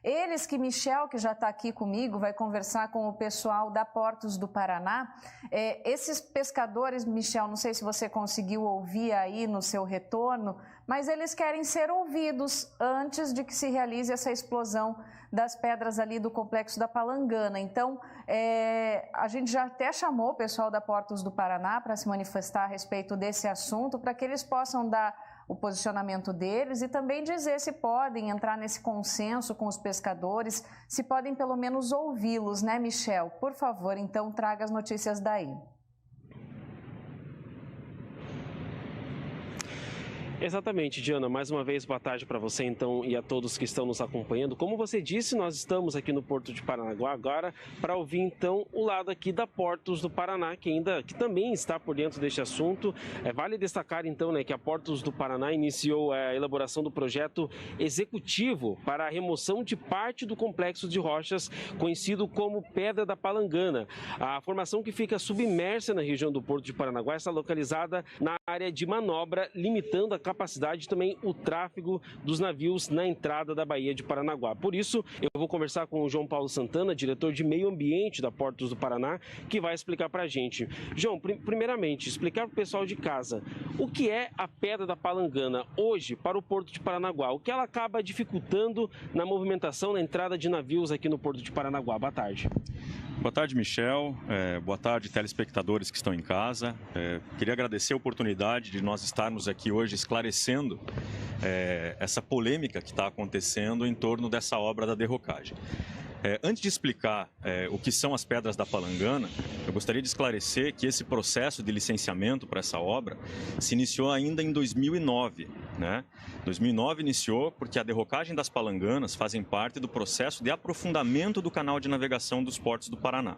Eles que Michel, que já está aqui comigo, vai conversar com o pessoal da Portos do Paraná. Esses pescadores, Michel, não sei se você conseguiu ouvir aí no seu retorno, mas eles querem ser ouvidos antes de que se realize essa explosão das pedras ali do Complexo da Palangana. Então, a gente já até chamou o pessoal da Portos do Paraná para se manifestar a respeito desse assunto, para que eles possam dar o posicionamento deles e também dizer se podem entrar nesse consenso com os pescadores, se podem pelo menos ouvi-los, né, Michel? Por favor, então, traga as notícias daí. Exatamente, Diana. Mais uma vez, boa tarde para você então e a todos que estão nos acompanhando. Como você disse, nós estamos aqui no Porto de Paranaguá agora para ouvir então o lado aqui da Portos do Paraná, que também está por dentro deste assunto. Vale destacar então, né, que a Portos do Paraná iniciou a elaboração do projeto executivo para a remoção de parte do complexo de rochas conhecido como Pedra da Palangana. A formação que fica submersa na região do Porto de Paranaguá está localizada na área de manobra, limitando a capacidade e também o tráfego dos navios na entrada da Baía de Paranaguá. Por isso, eu vou conversar com o João Paulo Santana, diretor de Meio Ambiente da Portos do Paraná, que vai explicar para a gente. João, primeiramente, explicar para o pessoal de casa o que é a Pedra da Palangana hoje para o Porto de Paranaguá, o que ela acaba dificultando na movimentação, na entrada de navios aqui no Porto de Paranaguá. Boa tarde. Boa tarde, Michel. Boa tarde, telespectadores que estão em casa. Queria agradecer a oportunidade de nós estarmos aqui hoje esclarecendo essa polêmica que está acontecendo em torno dessa obra da derrocagem. Antes de explicar o que são as Pedras da Palangana, eu gostaria de esclarecer que esse processo de licenciamento para essa obra se iniciou ainda em 2009. 2009 iniciou porque a derrocagem das palanganas fazem parte do processo de aprofundamento do canal de navegação dos portos do Paraná.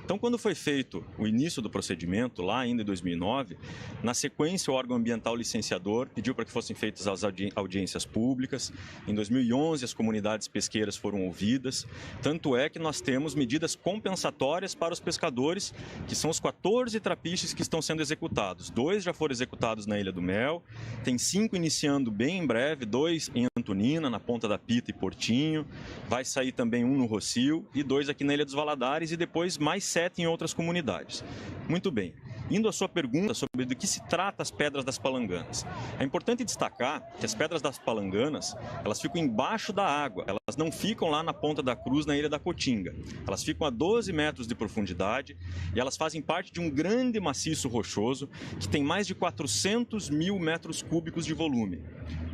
Então, quando foi feito o início do procedimento, lá ainda em 2009, na sequência o órgão ambiental licenciador pediu para que fossem feitas as audiências públicas. Em 2011, as comunidades pesqueiras foram ouvidas. Tanto é que nós temos medidas compensatórias para os pescadores, que são os 14 trapiches que estão sendo executados. 2 já foram executados na Ilha do Mel, tem 5 iniciando bem em breve, 2 em Antonina, na Ponta da Pita e Portinho. Vai sair também 1 no Rocio e 2 aqui na Ilha dos Valadares e depois mais 7 em outras comunidades. Muito bem. Indo à sua pergunta sobre do que se trata as Pedras das Palanganas, é importante destacar que as Pedras das Palanganas, elas ficam embaixo da água, elas não ficam lá na Ponta da Cruz, na Ilha da Cotinga. Elas ficam a 12 metros de profundidade e elas fazem parte de um grande maciço rochoso que tem mais de 400 mil metros cúbicos de volume.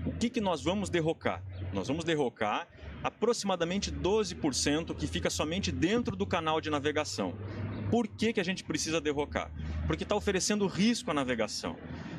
O que nós vamos derrocar? Nós vamos derrocar aproximadamente 12% que fica somente dentro do canal de navegação. Por que a gente precisa derrocar? Porque está oferecendo risco à navegação.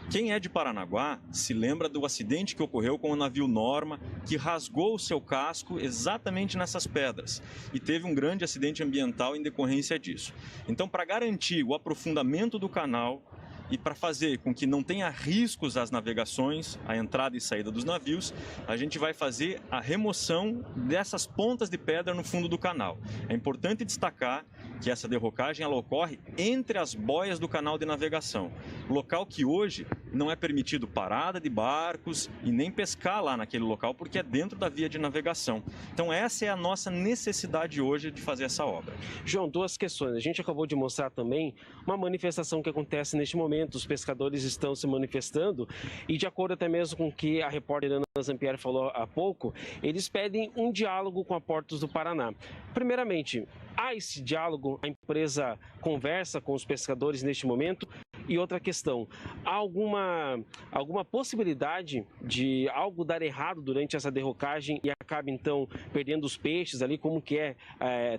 Quem é de Paranaguá se lembra do acidente que ocorreu com o navio Norma, que rasgou o seu casco exatamente nessas pedras e teve um grande acidente ambiental em decorrência disso. Então, para garantir o aprofundamento do canal e para fazer com que não tenha riscos às navegações, a entrada e saída dos navios, a gente vai fazer a remoção dessas pontas de pedra no fundo do canal. É importante destacar que essa derrocagem ela ocorre entre as boias do canal de navegação, local que hoje não é permitido parada de barcos e nem pescar lá naquele local, porque é dentro da via de navegação. Então essa é a nossa necessidade hoje de fazer essa obra. João, 2 questões. A gente acabou de mostrar também uma manifestação que acontece neste momento. Os pescadores estão se manifestando e, de acordo até mesmo com o que a repórter Ana Zampieri falou há pouco, eles pedem um diálogo com a Portos do Paraná. Primeiramente, há esse diálogo? A empresa conversa com os pescadores neste momento? E outra questão, há alguma possibilidade de algo dar errado durante essa derrocagem e acabe então perdendo os peixes ali? Como que é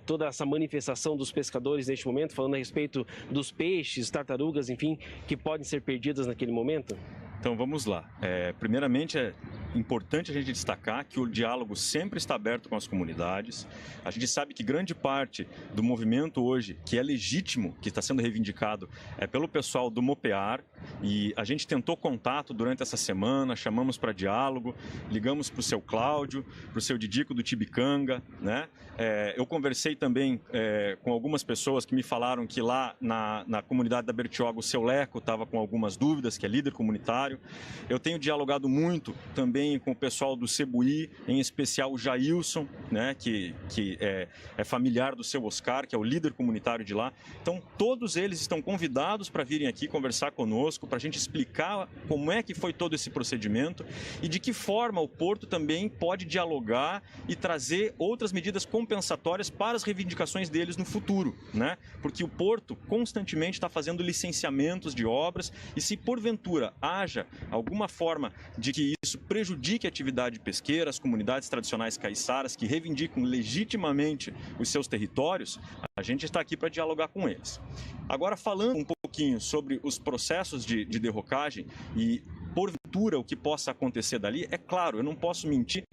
toda essa manifestação dos pescadores neste momento, falando a respeito dos peixes, tartarugas, enfim, que podem ser perdidas naquele momento? Então vamos lá. Primeiramente é importante a gente destacar que o diálogo sempre está aberto com as comunidades. A gente sabe que grande parte do movimento hoje, que é legítimo, que está sendo reivindicado, é pelo pessoal do MOPEAR, e a gente tentou contato durante essa semana, chamamos para diálogo, ligamos para o seu Cláudio, para o seu Didico do Tibicanga, né? Eu conversei também com algumas pessoas que me falaram que lá na comunidade da Bertioga o seu Leco estava com algumas dúvidas, que é líder comunitário. Eu tenho dialogado muito também também com o pessoal do Cebuí, em especial o Jailson, né, que é familiar do seu Oscar, que é o líder comunitário de lá. Então, todos eles estão convidados para virem aqui conversar conosco, para a gente explicar como é que foi todo esse procedimento e de que forma o Porto também pode dialogar e trazer outras medidas compensatórias para as reivindicações deles no futuro, né? Porque o Porto constantemente está fazendo licenciamentos de obras e se porventura haja alguma forma de que isso prejudique a atividade pesqueira, as comunidades tradicionais caiçaras que reivindicam legitimamente os seus territórios, a gente está aqui para dialogar com eles. Agora, falando um pouquinho sobre os processos de derrocagem e, porventura, o que possa acontecer dali, é claro, eu não posso mentir,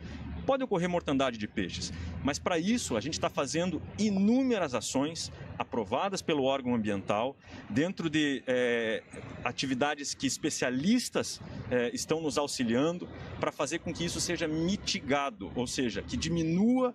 pode ocorrer mortandade de peixes, mas para isso a gente está fazendo inúmeras ações aprovadas pelo órgão ambiental, dentro de atividades que especialistas estão nos auxiliando para fazer com que isso seja mitigado, ou seja, que diminua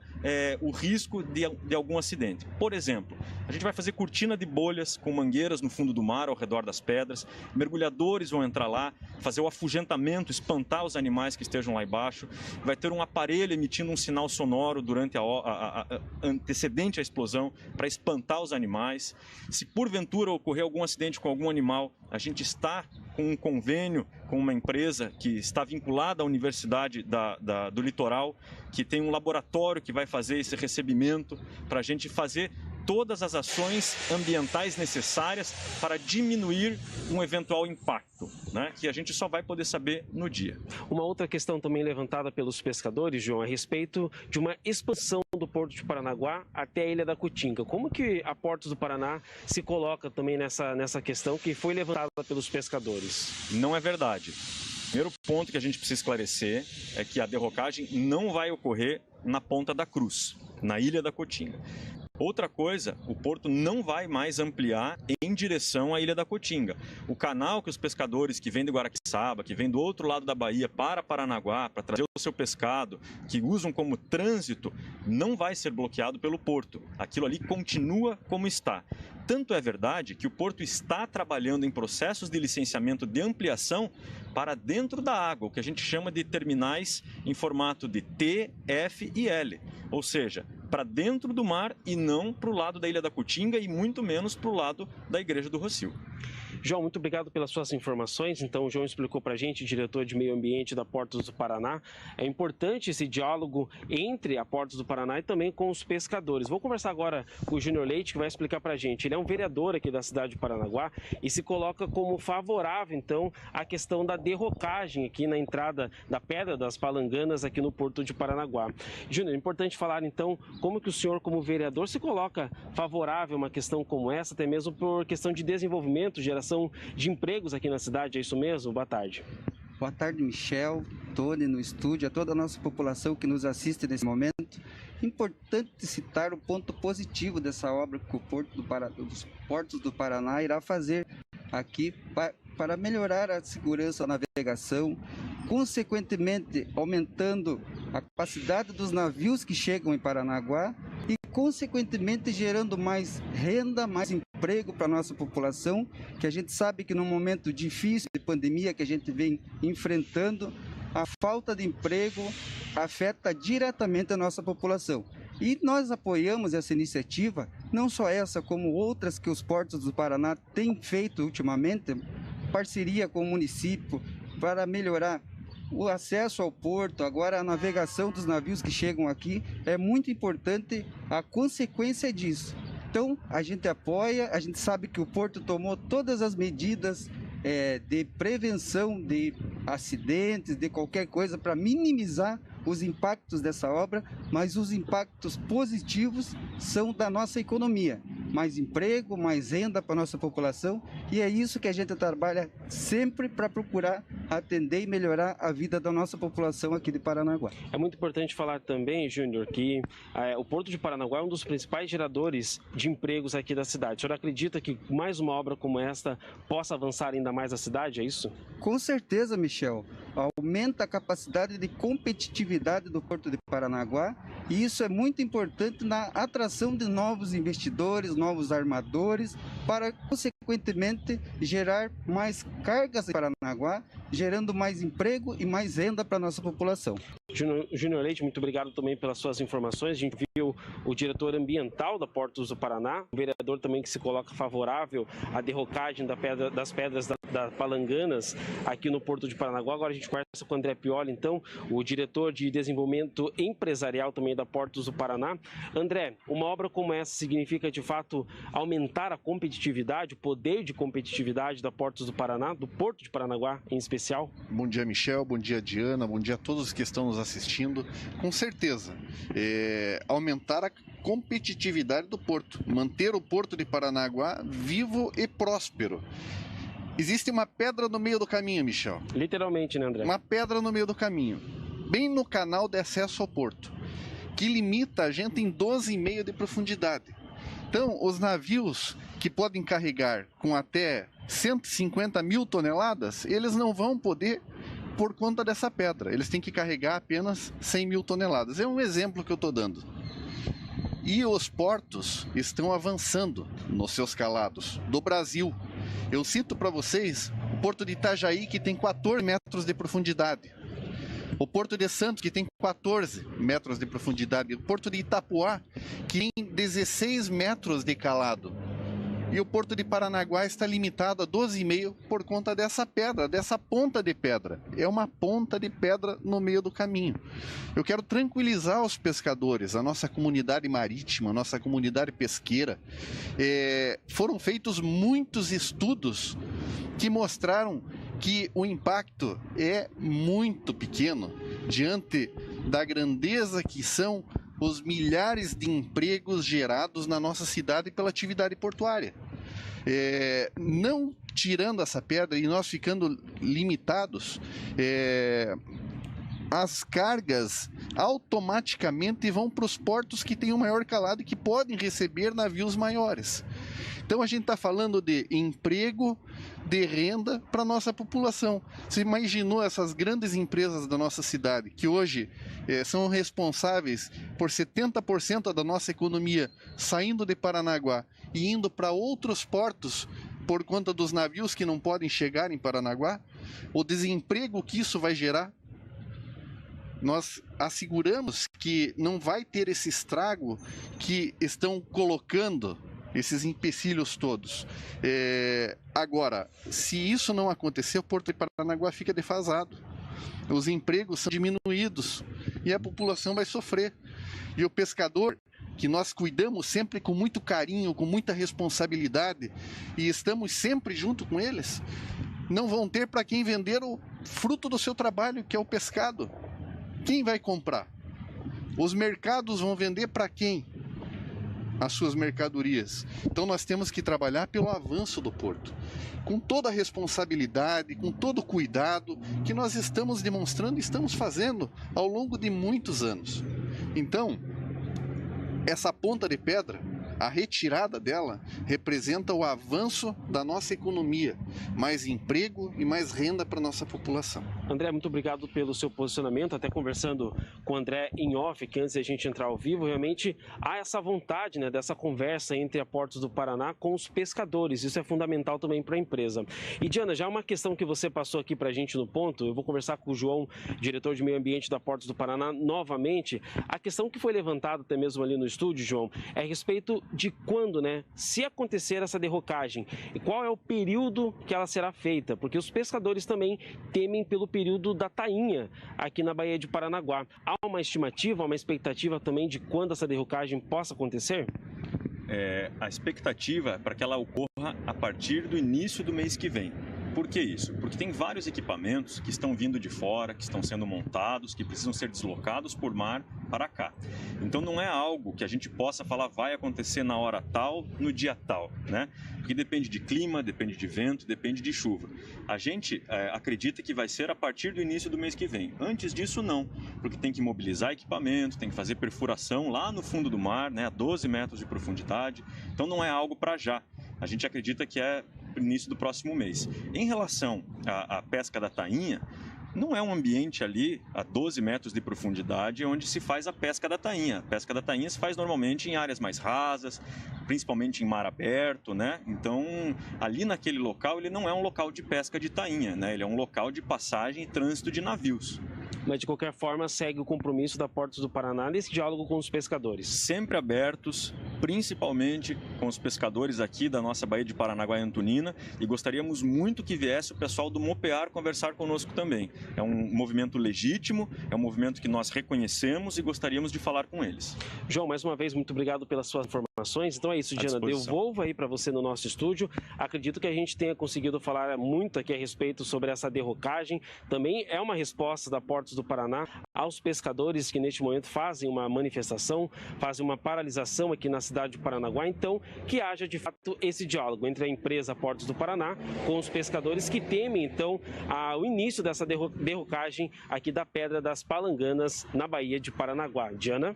o risco de algum acidente. Por exemplo, a gente vai fazer cortina de bolhas com mangueiras no fundo do mar, ao redor das pedras, mergulhadores vão entrar lá, fazer o afugentamento, espantar os animais que estejam lá embaixo, vai ter um aparelho emitindo um sinal sonoro durante antecedente à explosão para espantar os animais. Se porventura ocorrer algum acidente com algum animal, a gente está com um convênio com uma empresa que está vinculada à Universidade do Litoral, que tem um laboratório que vai fazer esse recebimento para a gente fazer todas as ações ambientais necessárias para diminuir um eventual impacto, né, que a gente só vai poder saber no dia. Uma outra questão também levantada pelos pescadores, João, a respeito de uma expansão do Porto de Paranaguá até a Ilha da Cotinga. Como que a Portos do Paraná se coloca também nessa questão que foi levantada pelos pescadores? Não é verdade. O primeiro ponto que a gente precisa esclarecer é que a derrocagem não vai ocorrer na Ponta da Cruz, na Ilha da Cotinga. Outra coisa, o Porto não vai mais ampliar em direção à Ilha da Cotinga. O canal que os pescadores que vêm de Guaraqueçaba, que vêm do outro lado da Bahia para Paranaguá, para trazer o seu pescado, que usam como trânsito, não vai ser bloqueado pelo Porto. Aquilo ali continua como está. Tanto é verdade que o Porto está trabalhando em processos de licenciamento de ampliação para dentro da água, o que a gente chama de terminais em formato de T, F e L. Ou seja, para dentro do mar e não para o lado da Ilha da Cotinga e muito menos para o lado da Igreja do Rocio. João, muito obrigado pelas suas informações. Então, o João explicou para a gente, diretor de Meio Ambiente da Portos do Paraná. É importante esse diálogo entre a Portos do Paraná e também com os pescadores. Vou conversar agora com o Júnior Leite, que vai explicar para a gente. Ele é um vereador aqui da cidade de Paranaguá e se coloca como favorável, então, à questão da derrocagem aqui na entrada da Pedra das Palanganas aqui no Porto de Paranaguá. Júnior, é importante falar, então, como que o senhor, como vereador, se coloca favorável a uma questão como essa, até mesmo por questão de desenvolvimento, geração de empregos aqui na cidade, é isso mesmo? Boa tarde. Boa tarde, Michel, Tony no estúdio, a toda a nossa população que nos assiste nesse momento. Importante citar o ponto positivo dessa obra que o dos Portos do Paraná irá fazer aqui para melhorar a segurança da navegação, consequentemente aumentando a capacidade dos navios que chegam em Paranaguá e, consequentemente, gerando mais renda, mais emprego para a nossa população, que a gente sabe que num momento difícil de pandemia que a gente vem enfrentando, a falta de emprego afeta diretamente a nossa população. E nós apoiamos essa iniciativa, não só essa, como outras que os Portos do Paraná têm feito ultimamente, parceria com o município para melhorar o acesso ao porto, agora a navegação dos navios que chegam aqui, é muito importante a consequência disso. Então, a gente apoia, a gente sabe que o Porto tomou todas as medidas de prevenção de acidentes, de qualquer coisa, para minimizar os impactos dessa obra, mas os impactos positivos são da nossa economia. Mais emprego, mais renda para a nossa população, e é isso que a gente trabalha sempre para procurar atender e melhorar a vida da nossa população aqui de Paranaguá. É muito importante falar também, Júnior, que o Porto de Paranaguá é um dos principais geradores de empregos aqui da cidade. O senhor acredita que mais uma obra como esta possa avançar ainda mais a cidade, é isso? Com certeza, Michel. Aumenta a capacidade de competitividade do Porto de Paranaguá, e isso é muito importante na atração de novos investidores, novos armadores, para, consequentemente, gerar mais cargas em Paranaguá gerando mais emprego e mais renda para a nossa população. Júnior Leite, muito obrigado também pelas suas informações. A gente viu o diretor ambiental da Portos do Paraná, o vereador também que se coloca favorável à derrocagem das pedras da Palanganas aqui no Porto de Paranaguá. Agora a gente conversa com o André Pioli, então, o diretor de desenvolvimento empresarial também da Portos do Paraná. André, uma obra como essa significa de fato aumentar a competitividade, o poder de competitividade da Portos do Paraná, do Porto de Paranaguá em especial? Bom dia, Michel, bom dia, Diana, bom dia a todos que estão nos assistindo. Com certeza, aumentar a competitividade do porto, manter o Porto de Paranaguá vivo e próspero. Existe uma pedra no meio do caminho, Michel. Literalmente, né, André? Uma pedra no meio do caminho, bem no canal de acesso ao porto, que limita a gente em 12,5 de profundidade. Então, os navios que podem carregar com até 150 mil toneladas, eles não vão poder por conta dessa pedra. Eles têm que carregar apenas 100 mil toneladas. É um exemplo que eu estou dando. E os portos estão avançando nos seus calados do Brasil. Eu cito para vocês o Porto de Itajaí, que tem 14 metros de profundidade. O Porto de Santos, que tem 14 metros de profundidade. O Porto de Itapuá, que tem 16 metros de calado. E o Porto de Paranaguá está limitado a 12,5 por conta dessa pedra, dessa ponta de pedra. É uma ponta de pedra no meio do caminho. Eu quero tranquilizar os pescadores, a nossa comunidade marítima, a nossa comunidade pesqueira. Foram feitos muitos estudos que mostraram que o impacto é muito pequeno diante da grandeza que são os milhares de empregos gerados na nossa cidade pela atividade portuária. Não tirando essa pedra e nós ficando limitados, as cargas automaticamente vão para os portos que têm o maior calado e que podem receber navios maiores. Então a gente está falando de emprego, de renda para a nossa população. Você imaginou essas grandes empresas da nossa cidade, que hoje são responsáveis por 70% da nossa economia saindo de Paranaguá e indo para outros portos por conta dos navios que não podem chegar em Paranaguá? O desemprego que isso vai gerar? Nós asseguramos que não vai ter esse estrago que estão colocando esses empecilhos todos. Agora, se isso não acontecer, o Porto de Paranaguá fica defasado. Os empregos são diminuídos e a população vai sofrer. E o pescador, que nós cuidamos sempre com muito carinho, com muita responsabilidade, e estamos sempre junto com eles, não vão ter para quem vender o fruto do seu trabalho, que é o pescado. Quem vai comprar? Os mercados vão vender para quem as suas mercadorias? Então nós temos que trabalhar pelo avanço do porto, com toda a responsabilidade, com todo o cuidado que nós estamos demonstrando e estamos fazendo ao longo de muitos anos. Então, essa ponta de pedra, a retirada dela, representa o avanço da nossa economia, mais emprego e mais renda para a nossa população. André, muito obrigado pelo seu posicionamento, até conversando com o André em off, que antes da gente entrar ao vivo, realmente há essa vontade, né, dessa conversa entre a Portos do Paraná com os pescadores, isso é fundamental também para a empresa. E Diana, já uma questão que você passou aqui para a gente no ponto, eu vou conversar com o João, diretor de meio ambiente da Portos do Paraná, novamente, a questão que foi levantada até mesmo ali no estúdio, João, é a respeito de quando, né, se acontecer essa derrocagem, e qual é o período que ela será feita, porque os pescadores também temem pelo período da tainha aqui na Baía de Paranaguá. Há uma estimativa, uma expectativa também de quando essa derrocagem possa acontecer? A expectativa é para que ela ocorra a partir do início do mês que vem. Por que isso? Porque tem vários equipamentos que estão vindo de fora, que estão sendo montados, que precisam ser deslocados por mar para cá. Então não é algo que a gente possa falar vai acontecer na hora tal, no dia tal, né? Porque depende de clima, depende de vento, depende de chuva. A gente acredita que vai ser a partir do início do mês que vem. Antes disso não, porque tem que mobilizar equipamento, tem que fazer perfuração lá no fundo do mar, né, a 12 metros de profundidade. Então não é algo para já. A gente acredita que é início do próximo mês. Em relação à pesca da tainha, não é um ambiente ali a 12 metros de profundidade onde se faz a pesca da tainha. A pesca da tainha se faz normalmente em áreas mais rasas, principalmente em mar aberto, né? Então, ali naquele local, ele não é um local de pesca de tainha, né? Ele é um local de passagem e trânsito de navios. Mas, de qualquer forma, segue o compromisso da Portos do Paraná nesse diálogo com os pescadores. Sempre abertos, principalmente com os pescadores aqui da nossa Baía de Paranaguá e Antonina, e gostaríamos muito que viesse o pessoal do Mopear conversar conosco também. É um movimento legítimo, é um movimento que nós reconhecemos e gostaríamos de falar com eles. João, mais uma vez, muito obrigado pelas suas informações. Então é isso, Diana, devolvo aí para você no nosso estúdio. Acredito que a gente tenha conseguido falar muito aqui a respeito sobre essa derrocagem. Também é uma resposta da Portos do Paraná aos pescadores que neste momento fazem uma manifestação, fazem uma paralisação aqui na cidade de Paranaguá. Então, que haja de fato esse diálogo entre a empresa Portos do Paraná com os pescadores que temem, então, o início dessa derrocagem aqui da Pedra das Palanganas na Baía de Paranaguá. Diana?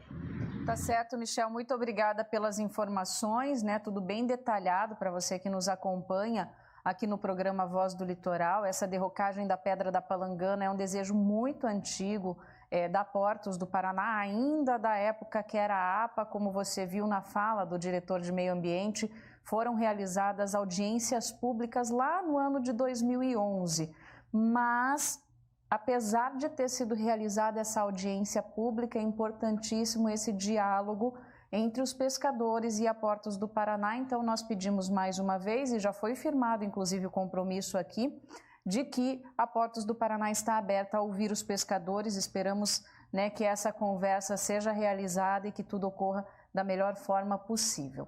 Tá certo, Michel. Muito obrigada pelas informações, né? Tudo bem detalhado para você que nos acompanha aqui no programa Voz do Litoral. Essa derrocagem da Pedra da Palangana é um desejo muito antigo da Portos do Paraná, ainda da época que era a APA, como você viu na fala do diretor de Meio Ambiente. Foram realizadas audiências públicas lá no ano de 2011, mas apesar de ter sido realizada essa audiência pública, é importantíssimo esse diálogo entre os pescadores e a Portos do Paraná. Então nós pedimos mais uma vez, e já foi firmado inclusive o compromisso aqui, de que a Portos do Paraná está aberta a ouvir os pescadores. Esperamos, né, que essa conversa seja realizada e que tudo ocorra da melhor forma possível.